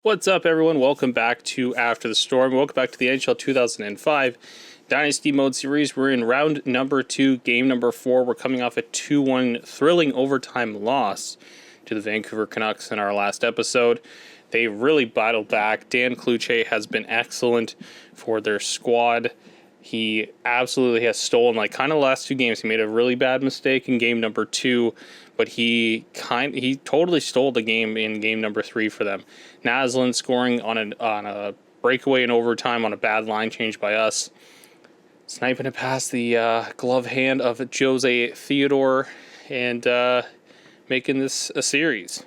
What's up, everyone? Welcome back to After the Storm. Welcome back to the NHL 2005 Dynasty Mode Series. We're in round number 2, game number 4. We're coming off a 2-1 thrilling overtime loss to the Vancouver Canucks in our last episode. They really battled back. Dan Cloutier has been excellent for their squad. He absolutely has stolen, kind of the last 2 games. He made a really bad mistake in game number 2, but he totally stole the game in game number 3 for them. Naslund scoring on a breakaway in overtime on a bad line change by us. Sniping it past the glove hand of Jose Theodore and making this a series.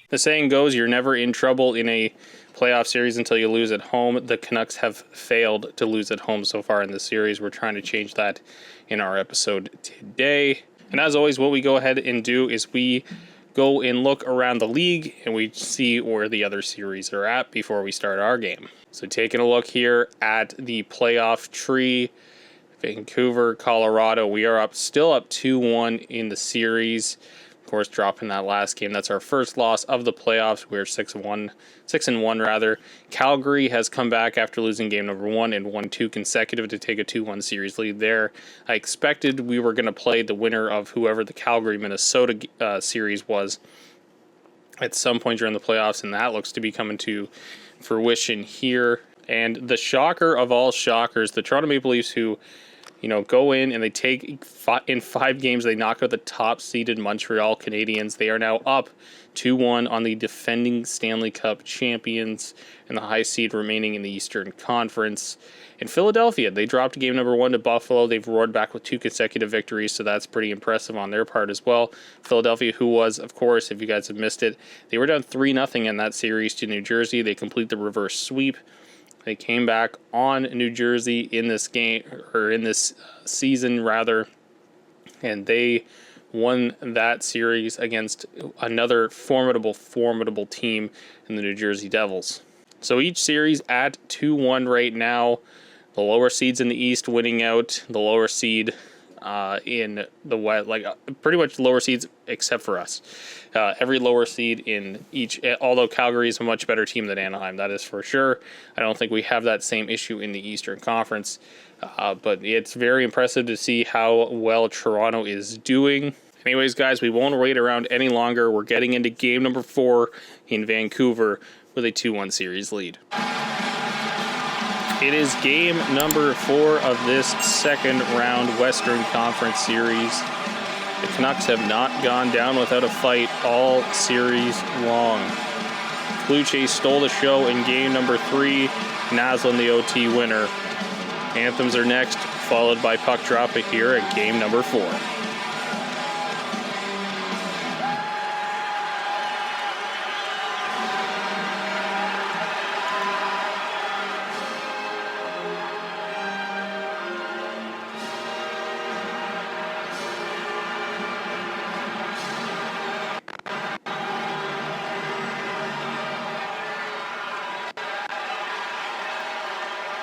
The saying goes, you're never in trouble in a playoff series until you lose at home. The Canucks have failed to lose at home so far in this series. We're trying to change that in our episode today. And as always, what we go ahead and do is we go and look around the league and we see where the other series are at before we start our game. So taking a look here at the playoff tree, Vancouver, Colorado, we are still up 2-1 in the series. Of course, dropping that last game. That's our first loss of the playoffs. We're 6-1 rather. Calgary has come back after losing game number 1 and won 2 consecutive to take a 2-1 series lead there. I expected we were going to play the winner of whoever the Calgary-Minnesota series was at some point during the playoffs, and that looks to be coming to fruition here. And the shocker of all shockers, the Toronto Maple Leafs, who go in and they take in 5 games, they knock out the top seeded Montreal Canadiens. They are now up 2-1 on the defending Stanley Cup champions and the high seed remaining in the Eastern Conference. In Philadelphia, they dropped game number 1 to Buffalo. They've roared back with 2 consecutive victories, so that's pretty impressive on their part as well. Philadelphia, who was, of course, if you guys have missed it, they were down 3-0 in that series to New Jersey. They complete the reverse sweep. They came back on New Jersey in this game, or in this season rather, and they won that series against another formidable team in the New Jersey Devils. So each series at 2-1 right now. The lower seeds in the East winning out. The lower seed in the West, pretty much lower seeds except for us. Every lower seed in each, although Calgary is a much better team than Anaheim, that is for sure. I don't think we have that same issue in the Eastern Conference, but it's very impressive to see how well Toronto is doing. Anyways, guys, we won't wait around any longer. We're getting into game number 4 in Vancouver with a 2-1 series lead. It is game number 4 of this second round Western Conference series. The Canucks have not gone down without a fight all series long. Cloutier stole the show in game number 3, Naslund the OT winner. Anthems are next, followed by puck drop here at game number 4.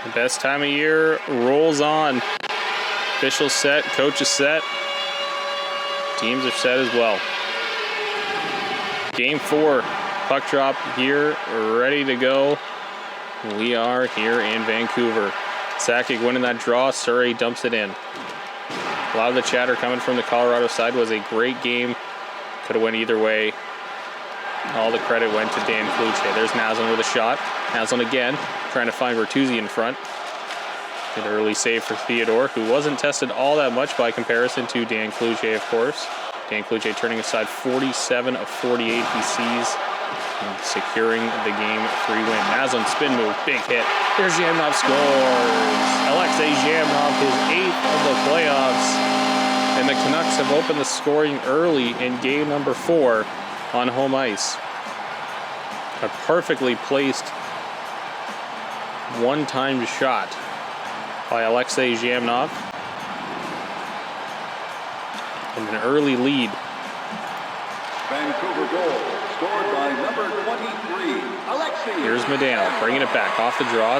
The best time of year rolls on. Officials set, coaches set, teams are set as well. Game 4, puck drop here, ready to go. We are here in Vancouver. Sakic winning that draw, Surrey dumps it in. A lot of the chatter coming from the Colorado side was a great game. Could have went either way. All the credit went to Dan Cloutier. There's Naslund with a shot. Naslund again, trying to find Bertuzzi in front. Good early save for Theodore, who wasn't tested all that much by comparison to Dan Cloutier, of course. Dan Cloutier turning aside 47 of 48 he sees, and securing the game 3 win. Naslund spin move, big hit. There's Zhamnov scores. Alexei Zhamnov, his 8th of the playoffs. And the Canucks have opened the scoring early in game number 4 on home ice. A perfectly placed one-time shot by Alexei Zhamnov. And an early lead. Vancouver goal. Scored by number 23, Alexei. Here's Medano, bringing it back off the draw.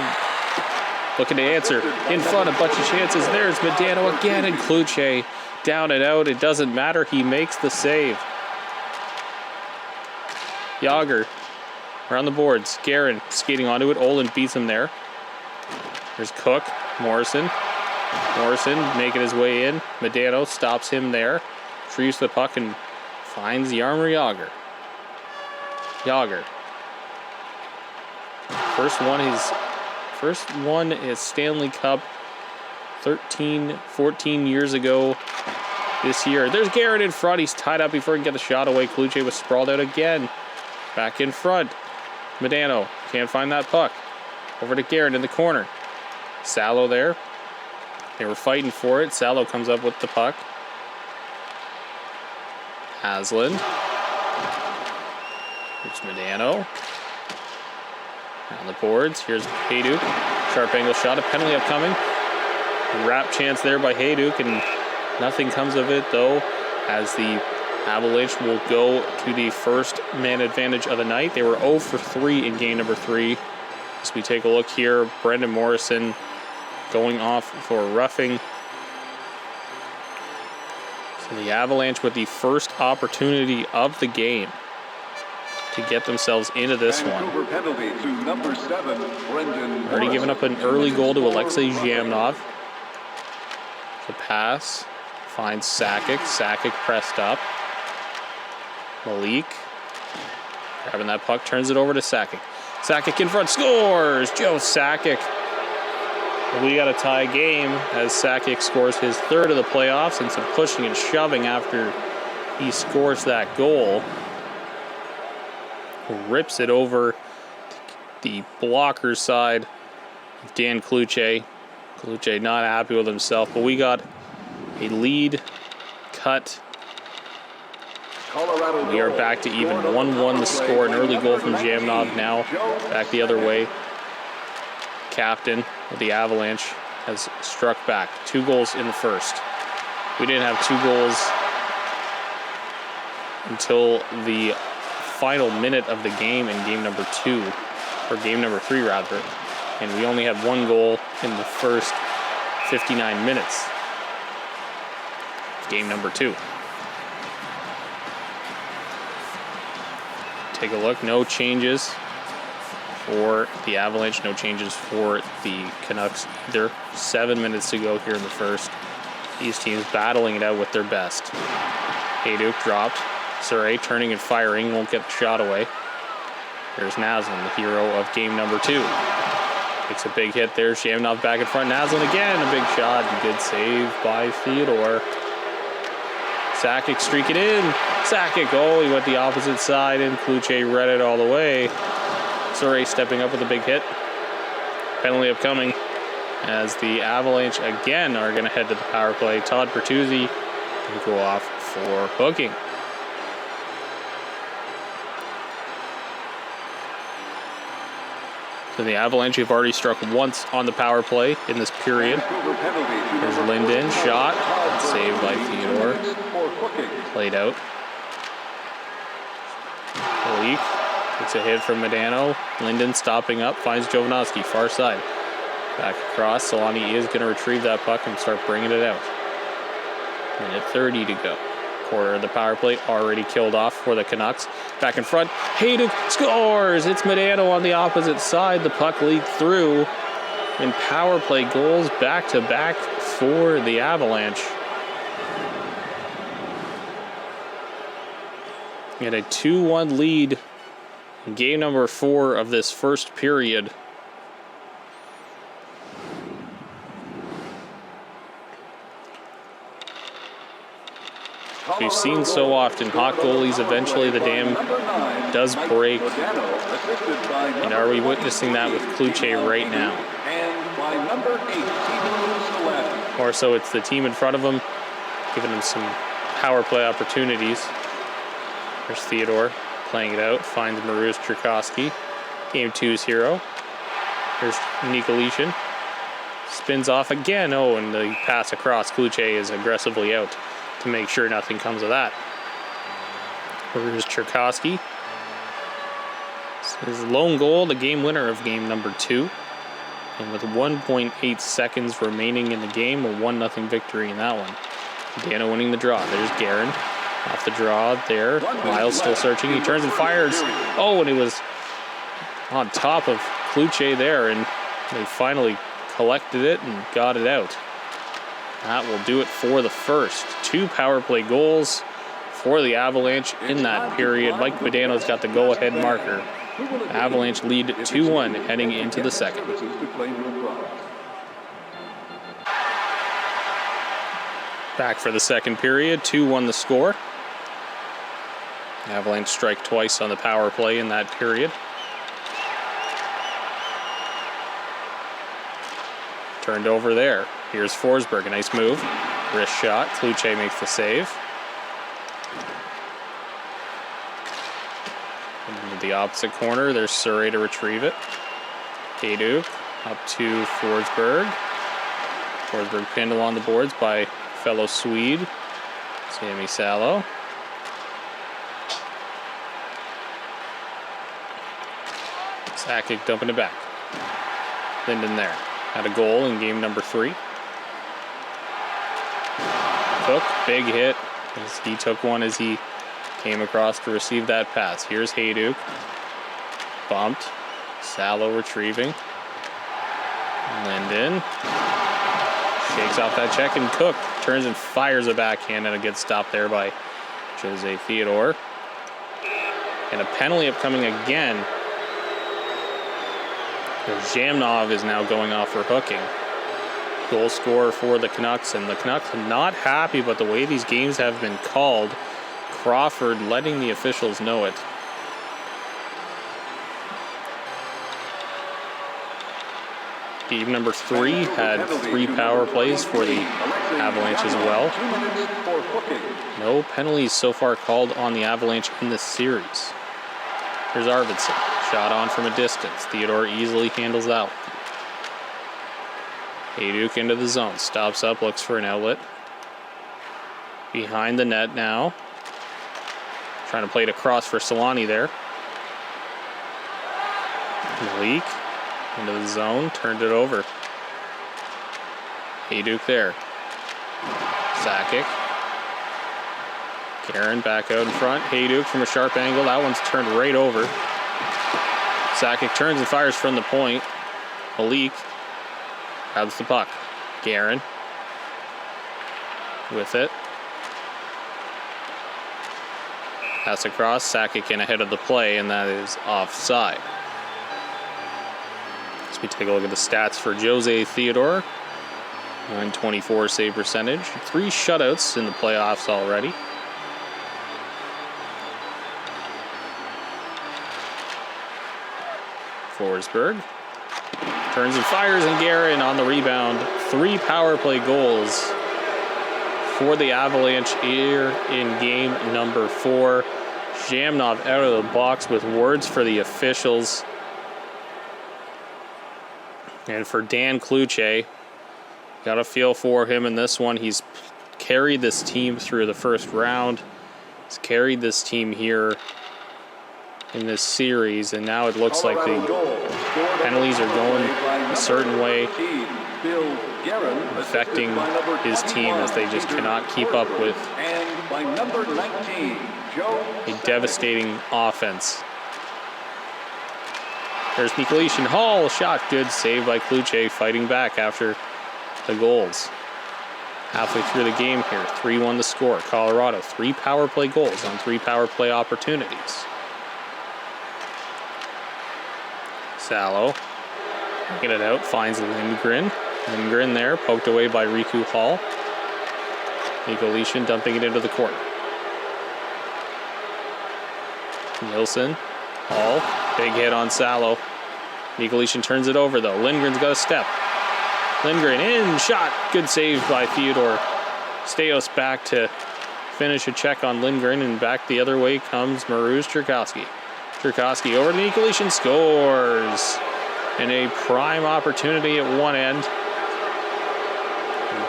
Looking to answer. In front, a bunch of chances. There's Medano again, and Kluche down and out. It doesn't matter. He makes the save. Yager around the boards. Guerin skating onto it. Olin beats him there. There's Cook. Morrison making his way in. Medano stops him there. Retrieves the puck and finds Jaromir Jagr. Jagr. First one is Stanley Cup 14 years ago this year. There's Garrett in front. He's tied up before he can get the shot away. Kluche was sprawled out again. Back in front. Medano can't find that puck. Over to Garrett in the corner. Salo there. They were fighting for it. Salo comes up with the puck. Haslund. Here's Medano. On the boards, here's Hayduk. Sharp angle shot, a penalty upcoming. Wrap chance there by Hayduk, and nothing comes of it, though, as the Avalanche will go to the first man advantage of the night. They were 0 for 3 in game number 3. As we take a look here, Brendan Morrison going off for roughing. So the Avalanche with the first opportunity of the game to get themselves into this one. To number 7, Already given up an early goal to Alexei Zhamnov. The pass finds Sakic. Sakic pressed up. Malik grabbing that puck, turns it over to Sakic. Sakic in front, scores! Joe Sakic. We got a tie game as Sakic scores his third of the playoffs and some pushing and shoving after he scores that goal. Rips it over the blocker's side of Dan Kluche. Kluche not happy with himself, but we got a lead cut. We are back to even 1-1 the score. An early goal from Zhamnov now. Back the other way. Captain of the Avalanche has struck back. 2 goals in the first. We didn't have 2 goals until the final minute of the game in game number 2, or game number 3 rather, and we only had 1 goal in the first 59 minutes. Game number 2. Take a look, no changes for the Avalanche, no changes for the Canucks either. 7 minutes to go here in the first. These teams battling it out with their best. Hayduk dropped. Surrey turning and firing, won't get the shot away. There's Naslund, the hero of game number 2. Takes a big hit there. Zhamnov back in front. Naslund again, a big shot. Good save by Theodore. Sakic streaking in. Sakic, oh, he went the opposite side, and Kluche read it all the way. Surrey stepping up with a big hit. Penalty upcoming as the Avalanche again are going to head to the power play. Todd Bertuzzi will go off for hooking. So the Avalanche have already struck once on the power play in this period. There's Linden, shot, saved by Theodore. Played out. Malik takes a hit from Medano. Linden stopping up, finds Jovanovski, far side. Back across, Solani is going to retrieve that puck and start bringing it out. Minute 30 to go. Quarter of the power play already killed off for the Canucks. Back in front, Hayduk scores! It's Medano on the opposite side. The puck leaked through. And power play goals back-to-back for the Avalanche. And a 2-1 lead in game number 4 of this first period. We've seen so often, hot goalies, eventually the dam does break. And are we witnessing that with Kluche right now? Or so it's the team in front of him, giving him some power play opportunities. There's Theodore playing it out, finds Marusz Cherkasky, game 2's hero. There's Nikolitin, spins off again. Oh, and the pass across. Kluche is aggressively out to make sure nothing comes of that. Marusz Cherkasky His lone goal, the game winner of game number 2. And with 1.8 seconds remaining in the game, a 1-0 victory in that one. Dano winning the draw. There's Guerin. Off the draw there. Miles still searching. He turns and fires. Oh, and he was on top of Kluche there, and they finally collected it and got it out. That will do it for the first. 2 power play goals for the Avalanche in that period. Mike Badano's got the go-ahead marker. Avalanche lead 2-1 heading into the second. Back for the second period, 2-1 the score. Avalanche strike twice on the power play in that period. Turned over there. Here's Forsberg, a nice move. Wrist shot, Kluche makes the save. Into the opposite corner, there's Surrey to retrieve it. Hayduk up to Forsberg. Forsberg pinned along the boards by fellow Swede, Sami Salo. Sakic dumping it back. Linden there. Had a goal in game number 3. Cook, big hit. He took one as he came across to receive that pass. Here's Hayduk. Bumped. Salo retrieving. Linden. Shakes off that check, and Cook turns and fires a backhand, and it gets stopped there by Jose Theodore. And a penalty upcoming again. Zhamnov is now going off for hooking. Goal scorer for the Canucks, and the Canucks are not happy about the way these games have been called. Crawford letting the officials know it. Game number 3 had 3 power plays for the Avalanche as well. No penalties so far called on the Avalanche in this series. Here's Arvidsson. Shot on from a distance. Theodore easily handles that one. Hayduk into the zone. Stops up, looks for an outlet. Behind the net now. Trying to play it across for Solani there. Malik into the zone. Turned it over. Hayduk there. Sakic. Guerin back out in front. Hayduk from a sharp angle. That one's turned right over. Sakic turns and fires from the point. Malik grabs the puck. Guerin with it. Pass across. Sakic in ahead of the play, and that is offside. As we take a look at the stats for Jose Theodore. 924 save percentage. 3 shutouts in the playoffs already. Forsberg turns and fires, and Guerin on the rebound. 3 power play goals for the Avalanche here in game number 4. Zhamnov out of the box with words for the officials. And for Dan Kluche, got a feel for him in this one. He's carried this team through the first round. He's carried this team here in this series, and now it looks like the penalties are going a certain way, affecting his team as they just cannot keep up with a devastating offense. There's Nicolishin. Hall shot good, saved by Kluche, fighting back after the goals. Halfway through the game here, 3-1 the score. Colorado, 3 power play goals on 3 power play opportunities. Salo, get it out, finds Lindgren. Lindgren there, poked away by Riku Hall. Nicolishin dumping it into the corner. Nielsen, Hall, big hit on Salo. Nicolishin turns it over though. Lindgren's got a step. Lindgren in, shot, good save by Theodore. Staios back to finish a check on Lindgren, and back the other way comes Marouz Cherkasky. Cherkasky over to Nicolishin, scores. And a prime opportunity at one end.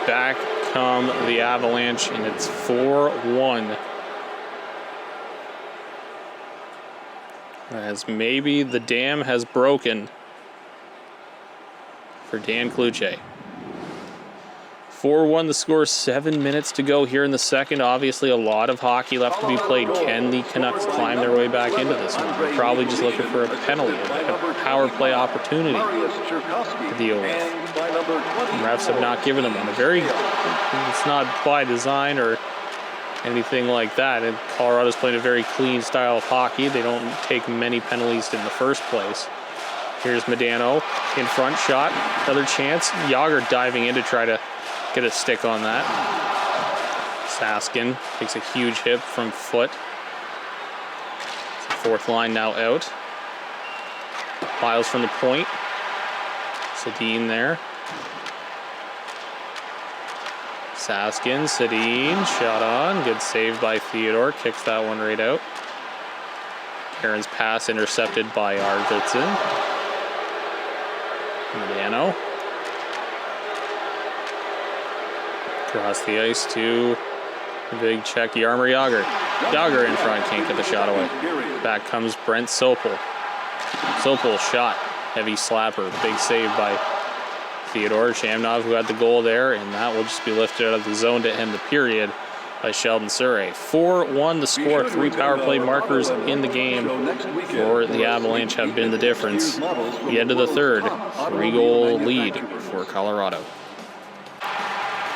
Back come the Avalanche, and it's 4-1. As maybe the dam has broken for Dan Kluche. 4-1 the score, 7 minutes to go here in the second. Obviously a lot of hockey left to be played. Can the Canucks climb their way back into this one? They're probably just looking for a penalty, a power play opportunity to deal with. Refs have not given them one. It's not by design or anything like that. And Colorado's playing a very clean style of hockey. They don't take many penalties in the first place. Here's Medano in front, shot, another chance. Yager diving in to try to get a stick on that. Saskin takes a huge hit from foot. Fourth line now out. Miles from the point. Sedin there. Saskin, Sedin, shot on. Good save by Theodore. Kicks that one right out. Karen's pass intercepted by Arvidsson. Medano. Across the ice to the big check, Jaromir Jagr. Jagr in front, can't get the shot away. Back comes Brent Sopel. Sopel shot, heavy slapper, big save by Theodore Shamnov, who had the goal there, and that will just be lifted out of the zone to end the period by Sheldon Surrey. 4-1 the score, 3 power play markers in the game for the Avalanche have been the difference. The end of the third, 3-goal lead for Colorado.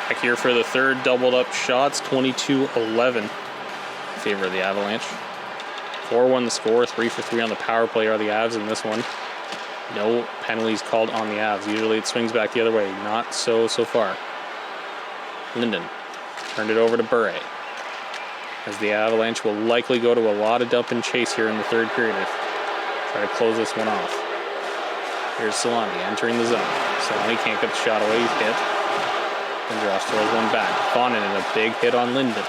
Back here for the third, doubled up shots, 22-11 in favor of the Avalanche. 4-1 the score, 3 for 3 on the power play are the Avs in this one. No penalties called on the Avs. Usually it swings back the other way. Not so far. Linden turned it over to Bure. As the Avalanche will likely go to a lot of dump and chase here in the third period. Try to close this one off. Here's Solani entering the zone. Solani can't get the shot away. He's hit. Lindros throws one back. Bonin in a big hit on Linden.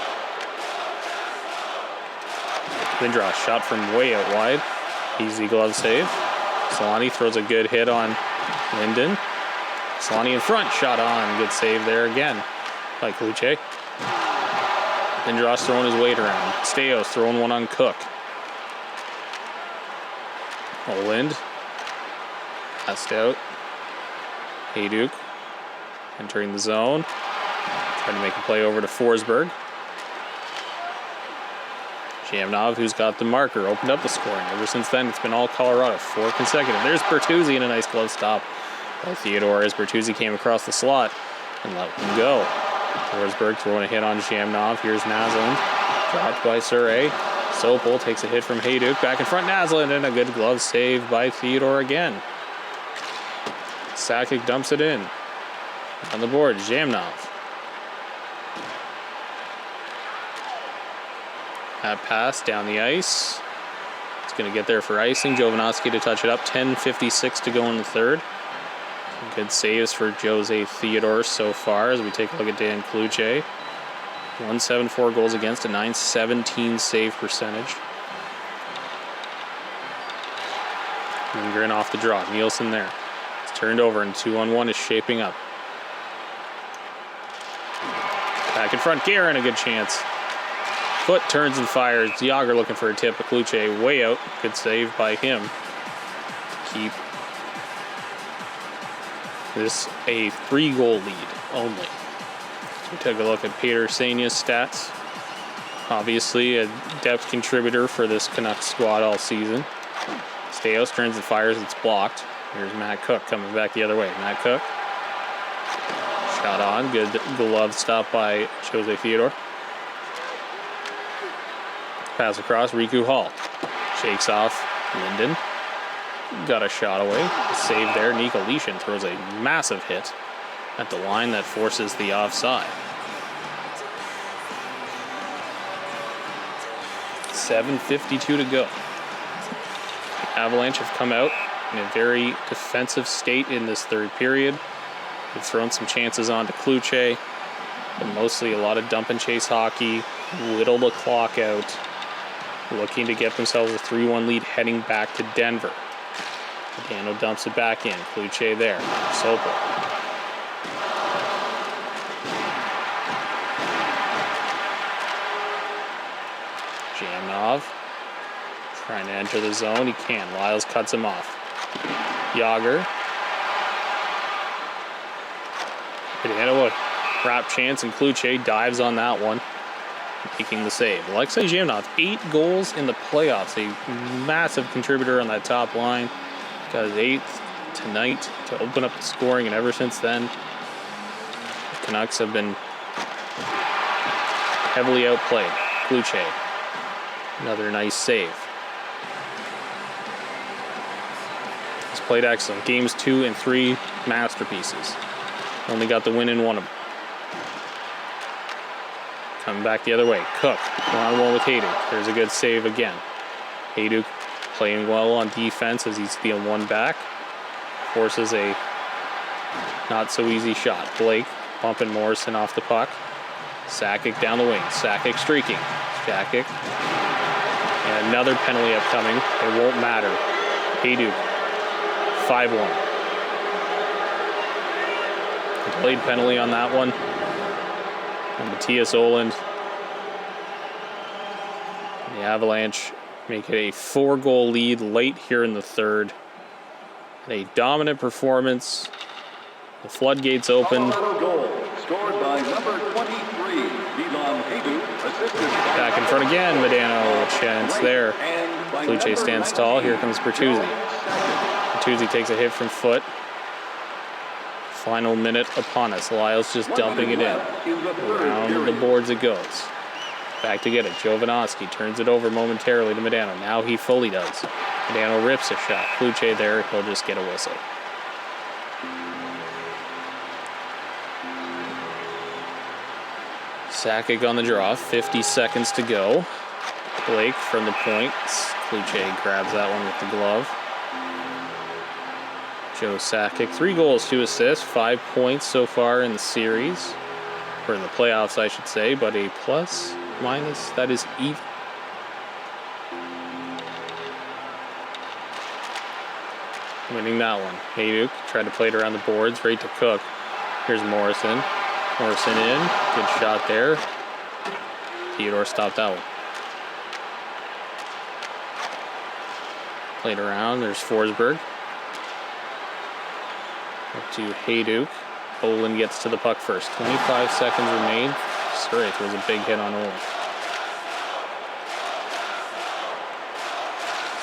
Lindros shot from way out wide. Easy glove save. Solani throws a good hit on Linden. Solani in front, shot on. Good save there again by Kluche. Lindros throwing his weight around. Steos throwing one on Cook. Lind. Passed out. Hayduk entering the zone. Trying to make a play over to Forsberg. Shamnov, who's got the marker, opened up the scoring. Ever since then, it's been all Colorado. 4 consecutive. There's Bertuzzi in a nice glove stop by Theodore as Bertuzzi came across the slot and let him go. Forsberg throwing a hit on Shamnov. Here's Naslund. Dropped by Surrey. Sopel takes a hit from Hayduk. Back in front, Naslund, and a good glove save by Theodore again. Sakic dumps it in. On the board, Shamnov. That pass down the ice. It's going to get there for icing. Jovanovski to touch it up. 10:56 to go in the third. Good saves for Jose Theodore so far as we take a look at Dan Kluche. 174 goals against, a .917 save percentage. Lindgren off the draw. Nielsen there. It's turned over and 2-on-1 is shaping up. Back in front, Guerin, a good chance. Foot turns and fires. Yager looking for a tip, but Kluche way out. Good save by him. Keep this a 3-goal lead only. So we take a look at Peter Sanya's stats. Obviously a depth contributor for this Canucks squad all season. Steos turns and fires. It's blocked. Here's Matt Cook coming back the other way. Matt Cook. Shot on. Good glove stop by Jose Theodore. Pass across, Riku Hall. Shakes off Linden. Got a shot away. Save there. Nico Leishman throws a massive hit at the line that forces the offside. 7:52 to go. The Avalanche have come out in a very defensive state in this third period. They've thrown some chances onto Kluche, but mostly a lot of dump and chase hockey, whittle the clock out, looking to get themselves a 3-1 lead heading back to Denver. Dano dumps it back in. Kluche there. Sopel. Jamnov Trying to enter the zone. He can. Lyles cuts him off. Yager. Badano, wrap chance, and Kluche dives on that one, making the save. Alexei Zhivnov, 8 goals in the playoffs. A massive contributor on that top line. Got his 8th tonight to open up the scoring, and ever since then, the Canucks have been heavily outplayed. Kluche, another nice save. He's played excellent. Games 2 and 3, masterpieces. Only got the win in one of them. Coming back the other way. Cook, one-on-one with Hayduk. There's a good save again. Hayduk playing well on defense as he's stealing one back. Forces a not-so-easy shot. Blake bumping Morrison off the puck. Sakic down the wing. Sakic streaking. Sakic. And another penalty upcoming. It won't matter. Hayduk. 5-1. Delayed penalty on that one. And Matthias Oland. The Avalanche make it a 4-goal lead late here in the third. A dominant performance. The floodgates open. Goal scored by number 23, Milan Hayduk, assisted by Back in front again. Badano, chance there. Kluche stands tall. Here comes Bertuzzi. Bertuzzi takes a hit from Foot. Final minute upon us. Lyles just dumping it in. Around the boards it goes. Back to get it. Jovanovski turns it over momentarily to Medano. Now he fully does. Medano rips a shot. Kluche there. He'll just get a whistle. Sakic on the draw. 50 seconds to go. Blake from the point. Kluche grabs that one with the glove. Joe Sakic, 3 goals, 2 assists, 5 points so far in the series. Or in the playoffs, I should say, but a plus, minus, that is even. Winning that one. Hayduk tried to play it around the boards, right to Cook. Here's Morrison. Morrison in. Good shot there. Theodore stopped that one. Played around. There's Forsberg. Up to Hayduk. Olin gets to the puck first. 25 seconds remain. Straight was a big hit on Olin.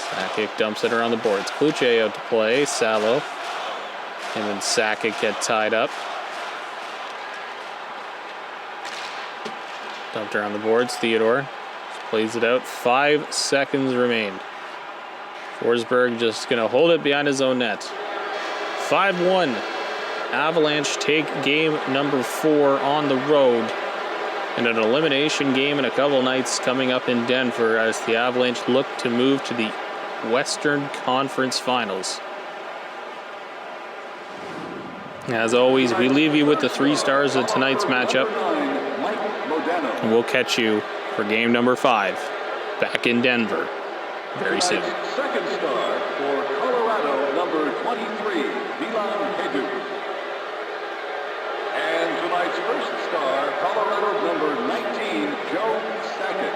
Sakic dumps it around the boards. Kluche out to play. Salo. And then Sakic get tied up. Dumped around the boards. Theodore plays it out. 5 seconds remain. Forsberg just going to hold it behind his own net. 5-1. Avalanche take game number 4 on the road. And an elimination game in a couple nights coming up in Denver as the Avalanche look to move to the Western Conference Finals. As always, we leave you with the 3 stars of tonight's matchup. And we'll catch you for game number 5 back in Denver very soon. Second star for Colorado, number 23, Milan Hayduk. And tonight's first star, Colorado, number 19, Joe Sakic.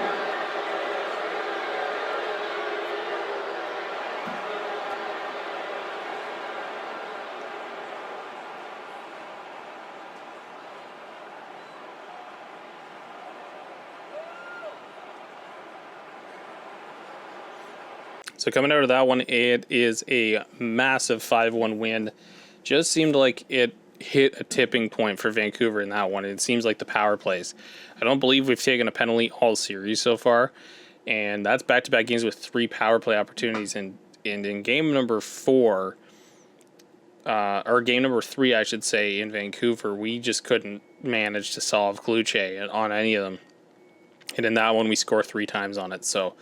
So coming out of that one, it is a massive 5-1 win. Just seemed like it hit a tipping point for Vancouver in that one. It seems like the power plays. I don't believe we've taken a penalty all series so far, and that's back-to-back games with 3 power play opportunities. And in game number 4, or game number 3, I should say, in Vancouver, we just couldn't manage to solve Kluche on any of them. And in that one, we score 3 times on it. So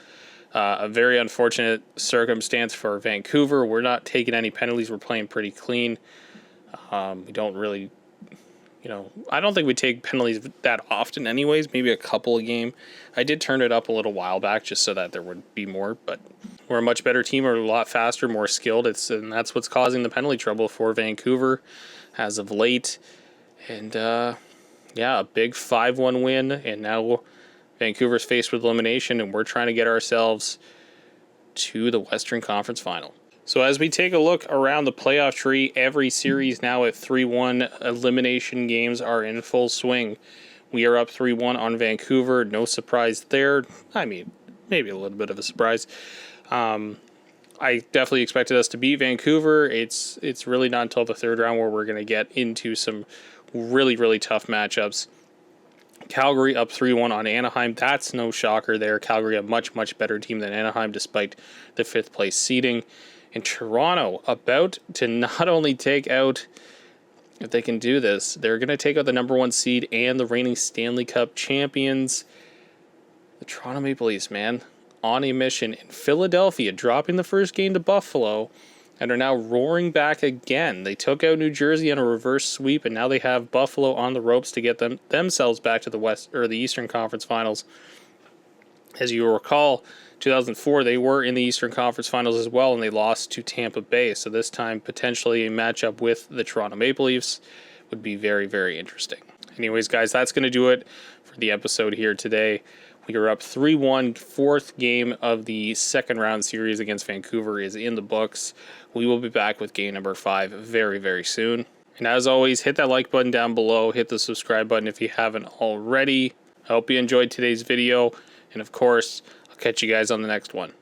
a very unfortunate circumstance for Vancouver. We're not taking any penalties. We're playing pretty clean. We don't really, I don't think we take penalties that often anyways, maybe a couple a game. I did turn it up a little while back just so that there would be more, but we're a much better team. We're a lot faster, more skilled. And that's what's causing the penalty trouble for Vancouver as of late. And a big 5-1 win, and now Vancouver's faced with elimination, and we're trying to get ourselves to the Western Conference Final. So as we take a look around the playoff tree, every series now at 3-1. Elimination games are in full swing. We are up 3-1 on Vancouver. No surprise there. I mean, maybe a little bit of a surprise. I definitely expected us to beat Vancouver. It's really not until the third round where we're going to get into some really, really tough matchups. Calgary up 3-1 on Anaheim. That's no shocker there. Calgary a much, much better team than Anaheim despite the 5th place seeding. And Toronto about to not only take out, if they can do this, they're going to take out the number 1 seed and the reigning Stanley Cup champions. The Toronto Maple Leafs, man, on a mission in Philadelphia, dropping the first game to Buffalo, and are now roaring back again. They took out New Jersey on a reverse sweep, and now they have Buffalo on the ropes to get themselves back to the Eastern Conference Finals. As you recall, 2004 they were in the Eastern Conference Finals as well, and they lost to Tampa Bay. So this time, potentially a matchup with the Toronto Maple Leafs would be very, very interesting. Anyways, guys, that's going to do it for the episode here today. We are up 3-1. 4th game of the second round series against Vancouver is in the books. We will be back with game number 5 very, very soon. And as always, hit that like button down below. Hit the subscribe button if you haven't already. I hope you enjoyed today's video. And of course, I'll catch you guys on the next one.